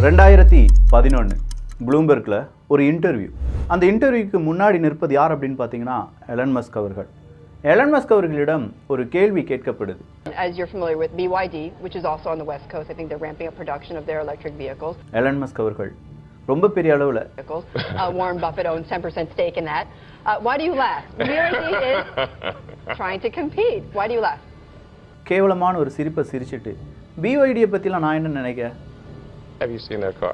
2011 ப்ளூம்பெர்கில் ஒரு இன்டர்வியூ. அந்த இன்டர்வியூக்கு முன்னாடி நிற்பது யார் அப்படின்னு பார்த்தீங்கன்னா எலன் மஸ்க் அவர்கள். எலன் மஸ்க் அவர்களிடம் ஒரு கேள்வி கேட்கப்படுது. As you're familiar with BYD, which is also on the West Coast, I think they're ramping up production of their electric vehicles. Elon Musk அவர்கள் ரொம்ப பெரிய அளவில் Warren Buffett owns 10% stake in that. Why do you laugh? BYD is trying to compete. Why do you laugh? கேவலமான ஒரு சிரிப்பை சிரிச்சிட்டு BYD பற்றிலாம் நான் என்ன நினைக்கிறேன். Have you seen their car?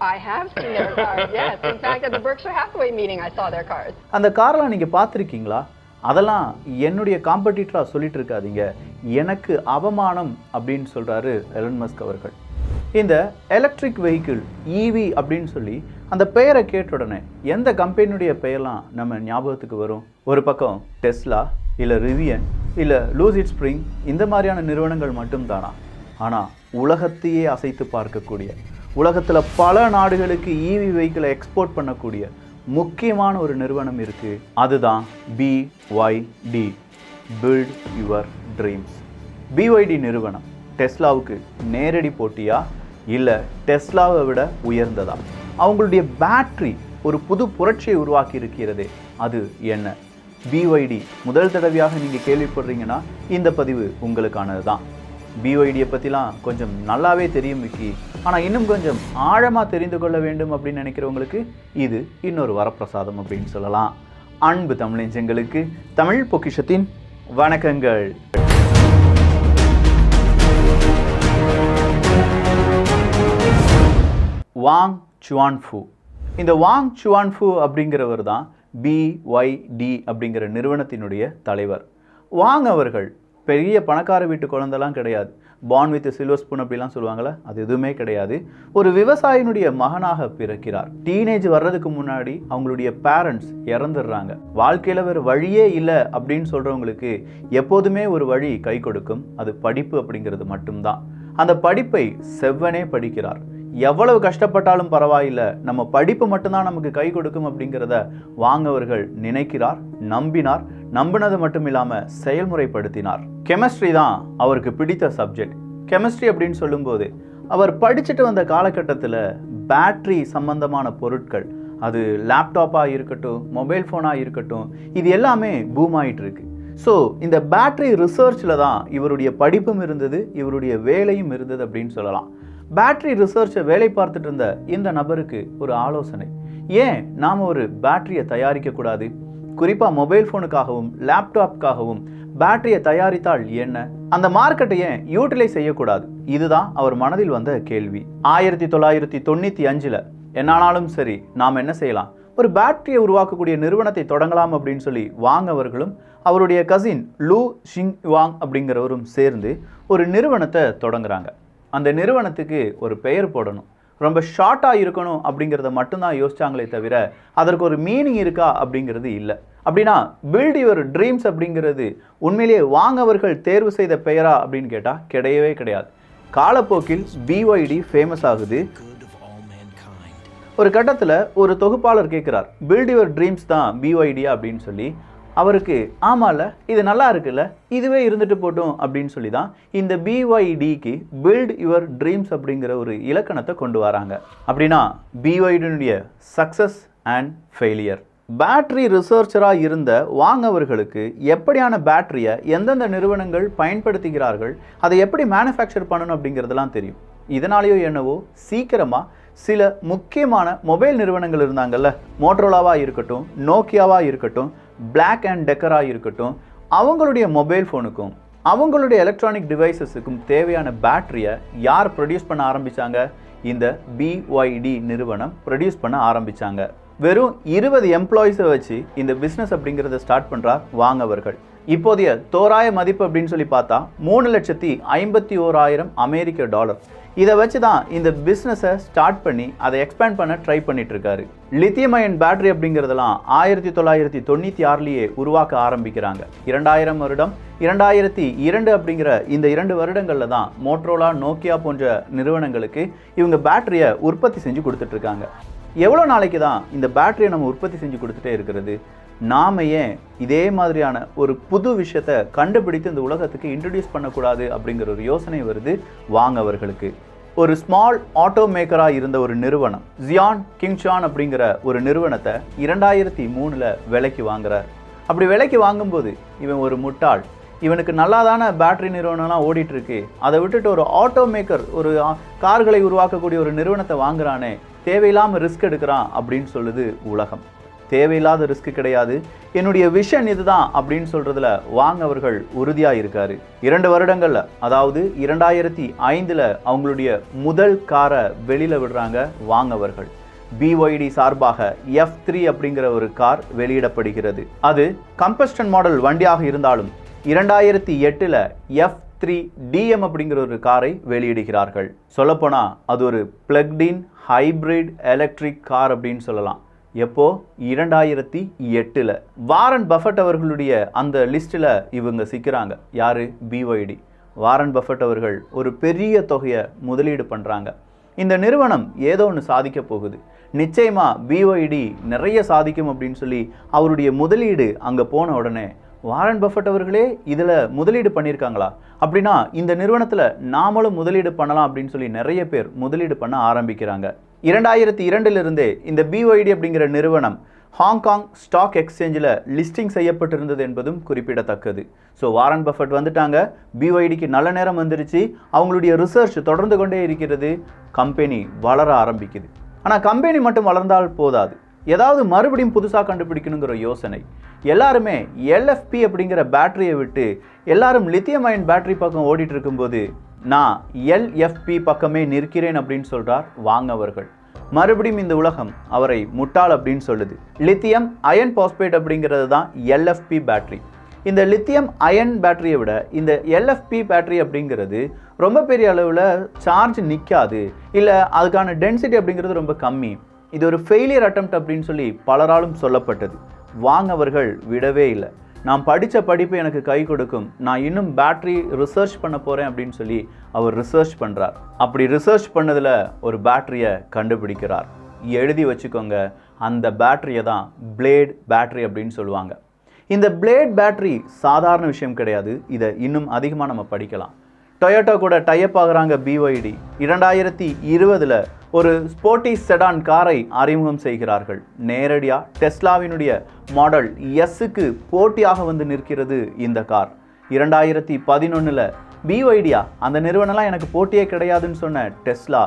I have seen their cars, yes. In fact, at the Berkshire Hathaway meeting, I saw their cars. அந்த கார்லாம் நீங்கள் பார்த்துருக்கீங்களா? அதெல்லாம் என்னுடைய காம்படிட்டராக சொல்லிட்டு இருக்காதீங்க, எனக்கு அவமானம் அப்படின்னு சொல்கிறாரு எலன் மஸ்க் அவர்கள். இந்த எலக்ட்ரிக் வெஹிக்கிள் EV அப்படின்னு சொல்லி அந்த பெயரை கேட்ட உடனே எந்த கம்பெனியுடைய பெயர்லாம் நம்ம ஞாபகத்துக்கு வரும்? ஒரு பக்கம் டெஸ்லா, இல்லை ரிவியன், இல்லை லூசிட் ஸ்ப்ரிங், இந்த மாதிரியான நிறுவனங்கள் மட்டும்தானா? ஆனால் உலகத்தையே அசைத்து பார்க்கக்கூடிய, உலகத்தில் பல நாடுகளுக்கு EV வெஹிக்கிளை எக்ஸ்போர்ட் பண்ணக்கூடிய முக்கியமான ஒரு நிறுவனம் இருக்குது. அதுதான் BYD, build your dreams. BYD நிறுவனம் டெஸ்லாவுக்கு நேரடி போட்டியா, இல்லை டெஸ்லாவை விட உயர்ந்ததா? அவங்களுடைய பேட்டரி ஒரு புது புரட்சியை உருவாக்கி இருக்கிறது. அது என்ன? BYD முதல் தடவையாக நீங்கள் கேள்விப்படுறீங்கன்னா இந்த பதிவு உங்களுக்கானது தான். BYDயை பற்றிலாம் கொஞ்சம் நல்லாவே தெரியும் விக்கி, ஆனால் இன்னும் கொஞ்சம் ஆழமாக தெரிந்து கொள்ள வேண்டும் அப்படின்னு நினைக்கிறவங்களுக்கு இது இன்னொரு வரப்பிரசாதம் அப்படின்னு சொல்லலாம். அன்பு தமிழஞ்சங்களுக்கு தமிழ் பொக்கிஷத்தின் வணக்கங்கள். வாங் சுவான்ஃபு. இந்த வாங் சுவான்ஃபு அப்படிங்கிறவர் தான் BYD அப்படிங்கிற நிறுவனத்தினுடைய தலைவர். வாங் அவர்கள் பெரிய பணக்கார வீட்டு குழந்தைலாம் கிடையாது. பார்ன் வித் சில்வர் ஸ்பூன் அப்படிலாம் சொல்லுவாங்களே, அது எதுவுமே கிடையாது. ஒரு விவசாயினுடைய மகனாக பிறக்கிறார். டீனேஜ் வர்றதுக்கு முன்னாடி அவங்களுடைய பேரண்ட்ஸ் இறந்துடுறாங்க. வாழ்க்கையில் வேறு வழியே இல்லை அப்படின்னு சொல்கிறவங்களுக்கு எப்போதுமே ஒரு வழி கை கொடுக்கும், அது படிப்பு அப்படிங்கிறது மட்டும்தான். அந்த படிப்பை செவ்வனே படிக்கிறார். எவ்வளவு கஷ்டப்பட்டாலும் பரவாயில்லை, நம்ம படிப்பு மட்டும்தான் நமக்கு கை கொடுக்கும் அப்படிங்கிறத வாங்கவர்கள் நினைக்கிறார், நம்பினார். நம்பினது மட்டும் இல்லாமல் செயல்முறைப்படுத்தினார். கெமிஸ்ட்ரி தான் அவருக்கு பிடித்த சப்ஜெக்ட். கெமிஸ்ட்ரி அப்படின்னு சொல்லும்போது அவர் படிச்சுட்டு வந்த காலகட்டத்தில் பேட்ரி சம்பந்தமான பொருட்கள், அது லேப்டாப்பாக இருக்கட்டும், மொபைல் ஃபோனாக இருக்கட்டும், இது எல்லாமே பூம் ஆகிட்டு இருக்கு. ஸோ இந்த பேட்ரி ரிசர்ச்சில் தான் இவருடைய படிப்பும் இருந்தது, இவருடைய வேலையும் இருந்தது அப்படின்னு சொல்லலாம். பேட்ரி ரிசர்ச்சை வேலை பார்த்துட்டு இருந்த இந்த நபருக்கு ஒரு ஆலோசனை, ஏன் நாம் ஒரு பேட்டரியை தயாரிக்கக்கூடாது? குறிப்பாக மொபைல் ஃபோனுக்காகவும் லேப்டாப்புக்காகவும் பேட்டரியை தயாரித்தால் என்ன? அந்த மார்க்கெட்டை ஏன் யூட்டிலைஸ் செய்யக்கூடாது? இதுதான் அவர் மனதில் வந்த கேள்வி. 1995 என்னானாலும் சரி, நாம் என்ன செய்யலாம், ஒரு பேட்டரியை உருவாக்கக்கூடிய நிறுவனத்தை தொடங்கலாம் அப்படின்னு சொல்லி வாங்கவர்களும் அவருடைய கசின் லூ ஷிங் வாங் அப்படிங்கிறவரும் சேர்ந்து ஒரு நிறுவனத்தை தொடங்குறாங்க. அந்த நிறுவனத்துக்கு ஒரு பெயர் போடணும், ரொம்ப ஷார்ட்டாக இருக்கணும் அப்படிங்கிறத மட்டும்தான் யோசிச்சாங்களே தவிர அதற்கு ஒரு மீனிங் இருக்கா அப்படிங்கிறது இல்லை. அப்படின்னா பில்ட் யுவர் ட்ரீம்ஸ் அப்படிங்கிறது உண்மையிலேயே வாங்கவர்கள் தேர்வு செய்த பெயரா அப்படின்னு கேட்டால் கிடையவே கிடையாது. காலப்போக்கில் BYD ஃபேமஸ் ஆகுது. ஒரு கட்டத்தில் ஒரு தொகுப்பாளர் கேட்குறார், பில்ட் யுவர் ட்ரீம்ஸ் தான் BYD அப்படின்னு சொல்லி. அவருக்கு ஆமாம்ல, இது நல்லா இருக்குல்ல, இதுவே இருந்துட்டு போட்டோம் அப்படின்னு சொல்லி தான் இந்த BYDக்கு பில்ட் யுவர் ட்ரீம்ஸ் அப்படிங்கிற ஒரு இலக்கணத்தை கொண்டு வராங்க. அப்படின்னா BYDனுடைய சக்ஸஸ் அண்ட் ஃபெயிலியர். பேட்டரி ரிசர்ச்சராக இருந்த வாங்கவர்களுக்கு எப்படியான பேட்டரியை எந்தெந்த நிறுவனங்கள் பயன்படுத்துகிறார்கள், அதை எப்படி மேனுஃபேக்சர் பண்ணணும் அப்படிங்கிறதெல்லாம் தெரியும். இதனாலேயோ என்னவோ சீக்கிரமாக சில முக்கியமான மொபைல் நிறுவனங்கள் இருந்தாங்கல்ல, மோட்டரோலாவாக இருக்கட்டும், நோக்கியாவாக இருக்கட்டும், பிளாக் அண்ட் டெக்கராக இருக்கட்டும், அவங்களுடைய மொபைல் ஃபோனுக்கும் அவங்களுடைய எலக்ட்ரானிக் டிவைசஸுக்கும் தேவையான பேட்டரியை யார் ப்ரொடியூஸ் பண்ண ஆரம்பித்தாங்க? இந்த BYD நிறுவனம் ப்ரொடியூஸ் பண்ண ஆரம்பித்தாங்க. வெறும் 20 எம்ப்ளாயிஸை வச்சு இந்த பிஸ்னஸ் அப்படிங்கிறத ஸ்டார்ட் பண்ணுறார் வாங்கவர்கள். இப்போதைய தோராய மதிப்பு அப்படின்னு சொல்லி பார்த்தா $3,51,000 அமெரிக்க. இதை வச்சு தான் இந்த பிஸ்னஸை ஸ்டார்ட் பண்ணி அதை எக்ஸ்பேண்ட் பண்ண ட்ரை பண்ணிட்டு இருக்காரு. லித்தியம் அயன் பேட்டரி அப்படிங்கிறதெல்லாம் 1996 உருவாக்க ஆரம்பிக்கிறாங்க. 2000 வருடம், 2002 அப்படிங்கிற இந்த 2 வருடங்களில் தான் மோட்டரோலா, நோக்கியா போன்ற நிறுவனங்களுக்கு இவங்க பேட்டரியை உற்பத்தி செஞ்சு கொடுத்துட்ருக்காங்க. எவ்வளோ நாளைக்கு தான் இந்த பேட்டரியை நம்ம உற்பத்தி செஞ்சு கொடுத்துட்டே இருக்கிறது? நாம் ஏன் இதே மாதிரியான ஒரு புது விஷயத்தை கண்டுபிடித்து இந்த உலகத்துக்கு இன்ட்ரடியூஸ் பண்ணக்கூடாது அப்படிங்கிற ஒரு யோசனை வருது வாங்கவர்களுக்கு. ஒரு ஸ்மால் ஆட்டோ மேக்கராக இருந்த ஒரு நிறுவனம் ஜியான் கிங்சான் அப்படிங்கிற ஒரு நிறுவனத்தை 2003 விலைக்கு வாங்குறார். அப்படி விலைக்கு வாங்கும்போது இவன் ஒரு முட்டாள், இவனுக்கு நல்லாதான பேட்டரி நிறுவனம்லாம் ஓடிட்டு இருக்கு, அதை விட்டுட்டு ஒரு ஆட்டோ மேக்கர், ஒரு கார்களை உருவாக்கக்கூடிய ஒரு நிறுவனத்தை வாங்குறானே, தேவையில்லாமல் ரிஸ்க் எடுக்கிறான் அப்படின்னு சொல்லுது உலகம். தேவையில்லாத ரிஸ்க் கிடையாது, என்னுடைய விஷன் இதுதான் அப்படின்னு சொல்றதுல வாங் அவர்கள் உறுதியாக இருக்காரு. 2 வருடங்கள்ல, அதாவது 2005 அவங்களுடைய முதல் காரை வெளியில விடுறாங்க வாங் அவர்கள். BYD சார்பாக F3 அப்படிங்கிற ஒரு கார் வெளியிடப்படுகிறது. அது கம்பஸ்டன் மாடல் வண்டியாக இருந்தாலும் 2008 F3 DM அப்படிங்கிற ஒரு காரை வெளியிடுகிறார்கள். சொல்லப்போனா அது ஒரு பிளக்ட்-இன் ஹைபிரிட் எலக்ட்ரிக் கார் அப்படின்னு சொல்லலாம். எப்போ? 2008. வாரன் பஃபட் அவர்களுடைய அந்த லிஸ்ட்டில் இவங்க சிக்கிறாங்க. யாரு? BYD. வாரன் பஃபட் அவர்கள் ஒரு பெரிய தொகையை முதலீடு பண்ணுறாங்க. இந்த நிறுவனம் ஏதோ ஒன்று சாதிக்க போகுது, நிச்சயமாக BYD நிறைய சாதிக்கும் அப்படின்னு சொல்லி அவருடைய முதலீடு அங்கே போன உடனே வாரன் பஃபட் அவர்களே இதில் முதலீடு பண்ணியிருக்காங்களா, அப்படின்னா இந்த நிறுவனத்தில் நாமளும் முதலீடு பண்ணலாம் அப்படின்னு சொல்லி நிறைய பேர் முதலீடு பண்ண ஆரம்பிக்கிறாங்க. 2002 இந்த BYD அப்படிங்கிற நிறுவனம் ஹாங்காங் ஸ்டாக் எக்ஸ்சேஞ்சில் லிஸ்டிங் செய்யப்பட்டிருந்தது என்பதும் குறிப்பிடத்தக்கது. ஸோ வாரன் பஃபட் வந்துட்டாங்க, BYDக்கு நல்ல நேரம் வந்துருச்சு, அவங்களுடைய ரிசர்ச் தொடர்ந்து கொண்டே இருக்கிறது, கம்பெனி வளர ஆரம்பிக்குது. ஆனால் கம்பெனி மட்டும் வளர்ந்தால் போதாது, ஏதாவது மறுபடியும் புதுசாக கண்டுபிடிக்கணுங்கிற யோசனை. எல்லாருமே LFP அப்படிங்கிற பேட்டரியை விட்டு எல்லாரும் லித்தியம் அயன் பேட்டரி பக்கம் ஓடிட்டு இருக்கும்போது நான் LFP பக்கமே நிற்கிறேன் அப்படின்னு சொல்றார் வாங் அவர்கள். மறுபடியும் இந்த உலகம் அவரை முட்டாள் அப்படின்னு சொல்லுது. லித்தியம் அயன் பாஸ்பேட் அப்படிங்கிறது தான் LFP பேட்டரி. இந்த லித்தியம் அயன் பேட்டரியை விட இந்த LFP பேட்டரி அப்படிங்கிறது ரொம்ப பெரிய அளவில் சார்ஜ் நிற்காது, இல்லை அதுக்கான டென்சிட்டி அப்படிங்கிறது ரொம்ப கம்மி, இது ஒரு ஃபெயிலியர் அட்டெம்ப்ட் அப்படின்னு சொல்லி பலராலும் சொல்லப்பட்டது. வாங் அவர்கள் விடவே இல்லை, நான் படித்த படிப்பு எனக்கு கை கொடுக்கும், நான் இன்னும் பேட்டரி ரிசர்ச் பண்ண போகிறேன் அப்படின்னு சொல்லி அவர் ரிசர்ச் பண்ணுறார். அப்படி ரிசர்ச் பண்ணதில் ஒரு பேட்டரியை கண்டுபிடிக்கிறார். எழுதி வச்சுக்கோங்க, அந்த பேட்டரியை தான் பிளேட் பேட்டரி அப்படின்னு சொல்லுவாங்க. இந்த பிளேட் பேட்டரி சாதாரண விஷயம் கிடையாது, இதை இன்னும் அதிகமாக நம்ம படிக்கலாம். டொயோட்டோ கூட டைப் ஆகுறாங்க BYD. 2020 ஒரு ஸ்போர்ட்டி செடான் காரை அறிமுகம் செய்கிறார்கள். நேரடியாக டெஸ்லாவினுடைய மாடல் எஸ்ஸுக்கு போட்டியாக வந்து நிற்கிறது இந்த கார். 2011 BYDயா அந்த நிறுவனம்லாம் எனக்கு போட்டியே கிடையாதுன்னு சொன்ன டெஸ்லா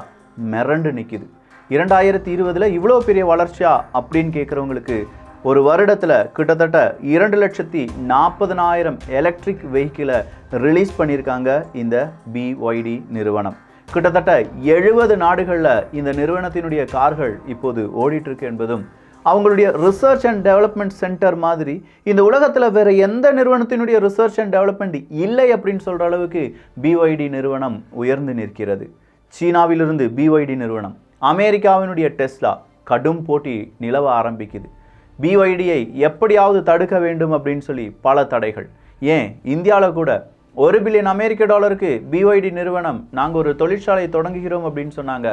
மிரண்டு நிற்கிது. 2020 இவ்வளோ பெரிய வளர்ச்சியா அப்படின்னு கேட்குறவங்களுக்கு ஒரு வருடத்தில் கிட்டத்தட்ட 2,40,000 எலக்ட்ரிக் வெஹிக்கிளை ரிலீஸ் பண்ணியிருக்காங்க இந்த BYD நிறுவனம். கிட்டத்தட்ட 70 நாடுகளில் இந்த நிறுவனத்தினுடைய கார்கள் இப்போது ஓடிட்டுருக்கு என்பதும், அவங்களுடைய ரிசர்ச் அண்ட் டெவலப்மெண்ட் சென்டர் மாதிரி இந்த உலகத்தில் வேறு எந்த நிறுவனத்தினுடைய ரிசர்ச் அண்ட் டெவலப்மெண்ட் இல்லை அப்படின்னு சொல்கிற அளவுக்கு BYD நிறுவனம் உயர்ந்து நிற்கிறது. சீனாவிலிருந்து BYD நிறுவனம், அமெரிக்காவினுடைய டெஸ்லா, கடும் போட்டி நிலவ ஆரம்பிக்குது. BYDயை எப்படியாவது தடுக்க வேண்டும் அப்படின்னு சொல்லி பல தடைகள். ஏன் இந்தியாவில் கூட $1 பில்லியன் அமெரிக்க BYD நிறுவனம் நாங்கள் ஒரு தொழிற்சாலை தொடங்குகிறோம் அப்படின்னு சொன்னாங்க.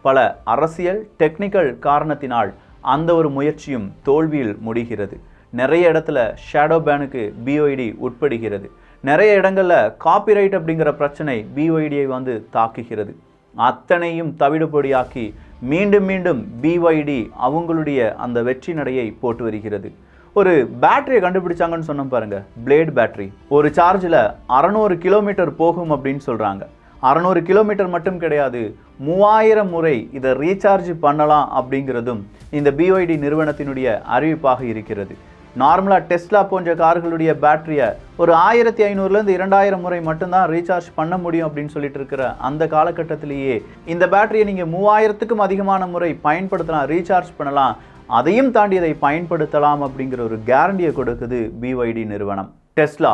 பல அரசியல் டெக்னிக்கல் காரணத்தினால் அந்த ஒரு முயற்சியும் தோல்வியில் முடிகிறது. நிறைய இடத்துல ஷேடோ பேனுக்கு BYD உட்படுகிறது. நிறைய இடங்களில் காப்பிரைட் அப்படிங்கிற பிரச்சனை BYDயை வந்து தாக்குகிறது. அத்தனையும் தவிடுபொடியாக்கி மீண்டும் மீண்டும் BYD அவங்களுடைய அந்த வெற்றி நடையை போட்டு வருகிறது. ஒரு பேட்டரியை கண்டுபிடிச்சாங்கன்னு சொன்னோம் பாருங்க, பிளேட் பேட்டரி. ஒரு சார்ஜில் 600 கிலோமீட்டர் போகும் அப்படின்னு சொல்கிறாங்க. 600 கிலோமீட்டர் மட்டும் கிடையாது, 3000 முறை இதை ரீசார்ஜ் பண்ணலாம் அப்படிங்கிறதும் இந்த BYD நிறுவனத்தினுடைய அறிவிப்பாக இருக்கிறது. நார்மலாக டெஸ்லா போன்ற கார்களுடைய பேட்டரியை ஒரு 1500லேருந்து 2000 முறை மட்டும்தான் ரீசார்ஜ் பண்ண முடியும் அப்படின்னு சொல்லிட்டு இருக்கிற அந்த காலகட்டத்திலேயே இந்த பேட்டரியை நீங்கள் 3000க்கும் அதிகமான முறை பயன்படுத்தலாம், ரீசார்ஜ் பண்ணலாம், அதையும் தாண்டி இதை பயன்படுத்தலாம் அப்படிங்கிற ஒரு கேரண்டியை கொடுக்குது BYD நிறுவனம். டெஸ்லா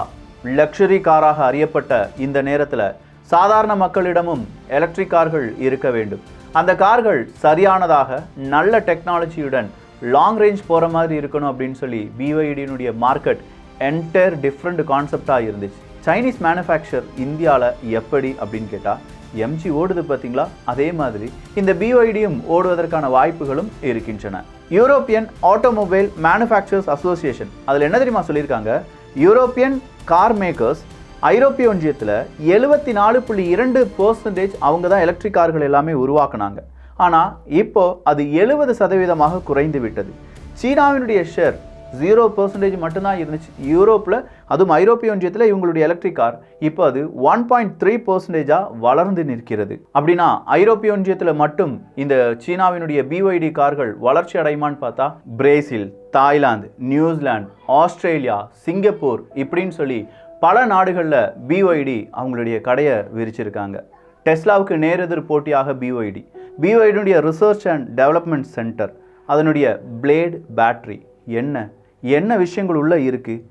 லக்ஸரி காராக அறியப்பட்ட இந்த நேரத்தில் சாதாரண மக்களிடமும் எலக்ட்ரிக் கார்கள் இருக்க வேண்டும். அந்த கார்கள் சரியானதாக நல்ல டெக்னாலஜியுடன் லாங் ரேஞ்ச் போகிற மாதிரி இருக்கணும் அப்படின்னு சொல்லி BYDனுடைய மார்க்கெட் என்டையர் டிஃப்ரெண்ட் கான்செப்டாக இருந்துச்சு. சைனீஸ் மேனுஃபேக்சர் இந்தியாவில் எப்படி அப்படின்னு கேட்டால் MG ஓடுது பார்த்தீங்களா, அதே மாதிரி இந்த BYDயும் ஓடுவதற்கான வாய்ப்புகளும் இருக்கின்றன. யூரோப்பியன் ஆட்டோமொபைல் மேனுஃபேக்சரர்ஸ் அசோசியேஷன் அதில் என்ன தெரியுமா சொல்லியிருக்காங்க, யூரோப்பியன் கார் மேக்கர்ஸ் ஐரோப்பிய ஒன்றியத்தில் 74.2% அவங்க தான் எலக்ட்ரிக் கார்கள் எல்லாமே உருவாக்குனாங்க. ஆனால் இப்போ அது 70% குறைந்து விட்டது. சீனாவினுடைய ஷேர் 0% மட்டும்தான் இருந்துச்சு யூரோப்பில். அதுவும் ஐரோப்பிய ஒன்றியத்தில் இவங்களுடைய எலக்ட்ரிக் கார் இப்போ அது 1.3% வளர்ந்து நிற்கிறது. அப்படின்னா ஐரோப்பிய ஒன்றியத்தில் மட்டும் இந்த சீனாவினுடைய BYD கார்கள் வளர்ச்சி அடையுமான்னு பார்த்தா Brazil, Thailand, New Zealand, Australia, Singapore இப்படின்னு சொல்லி பல நாடுகளில் BYD அவங்களுடைய கடையை விரிச்சிருக்காங்க. டெஸ்லாவுக்கு நேரெதிர் போட்டியாக BYD research and development centre, அதனுடைய பிளேட் பேட்டரி என்ன விஷயங்கள் உள்ள இருக்குது,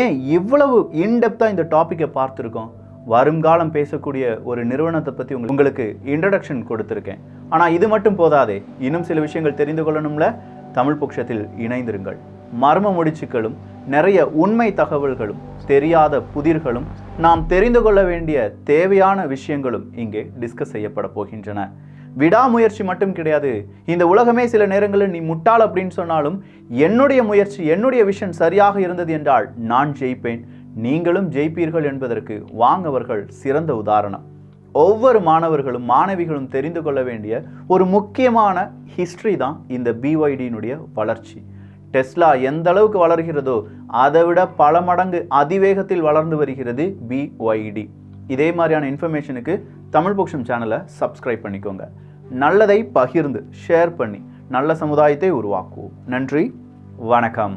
ஏன் இவ்வளவு இன்டெப்த்தாக இந்த டாப்பிக்கை பார்த்துருக்கோம். வருங்காலம் பேசக்கூடிய ஒரு நிறுவனத்தை பற்றி உங்களுக்கு இன்ட்ரடக்ஷன் கொடுத்துருக்கேன். ஆனால் இது மட்டும் போதாதே, இன்னும் சில விஷயங்கள் தெரிந்து கொள்ளணும்ல. தமிழ் பொக்ஷத்தில் இணைந்திருங்கள். மர்ம முடிச்சுக்களும் நிறைய உண்மை தகவல்களும் தெரியாத புதிர்களும் நாம் தெரிந்து கொள்ள வேண்டிய தேவையான விஷயங்களும் இங்கே டிஸ்கஸ் செய்யப்பட போகின்றன. விடாமுயற்சி மட்டும் கிடையாது. இந்த உலகமே சில நேரங்களில் நீ முட்டாள் அப்படின்னு சொன்னாலும் என்னுடைய முயற்சி, என்னுடைய விஷன் சரியாக இருந்தது என்றால் நான் ஜெயிப்பேன், நீங்களும் ஜெயிப்பீர்கள் என்பதற்கு வாங் அவர்கள் சிறந்த உதாரணம். ஒவ்வொரு மாணவர்களும் மாணவிகளும் தெரிந்து கொள்ள வேண்டிய ஒரு முக்கியமான ஹிஸ்டரி தான் இந்த BYD-னுடைய வளர்ச்சி. டெஸ்லா எந்த அளவுக்கு வளர்கிறதோ அதை விட பல மடங்கு அதிவேகத்தில் வளர்ந்து வருகிறது BYD. இதே மாதிரியான இன்ஃபர்மேஷனுக்கு தமிழ் பொக்ஷம் சேனலை சப்ஸ்கிரைப் பண்ணிக்கோங்க. நல்லதை பகிர்ந்து ஷேர் பண்ணி நல்ல சமுதாயத்தை உருவாக்குவோம். நன்றி, வணக்கம்.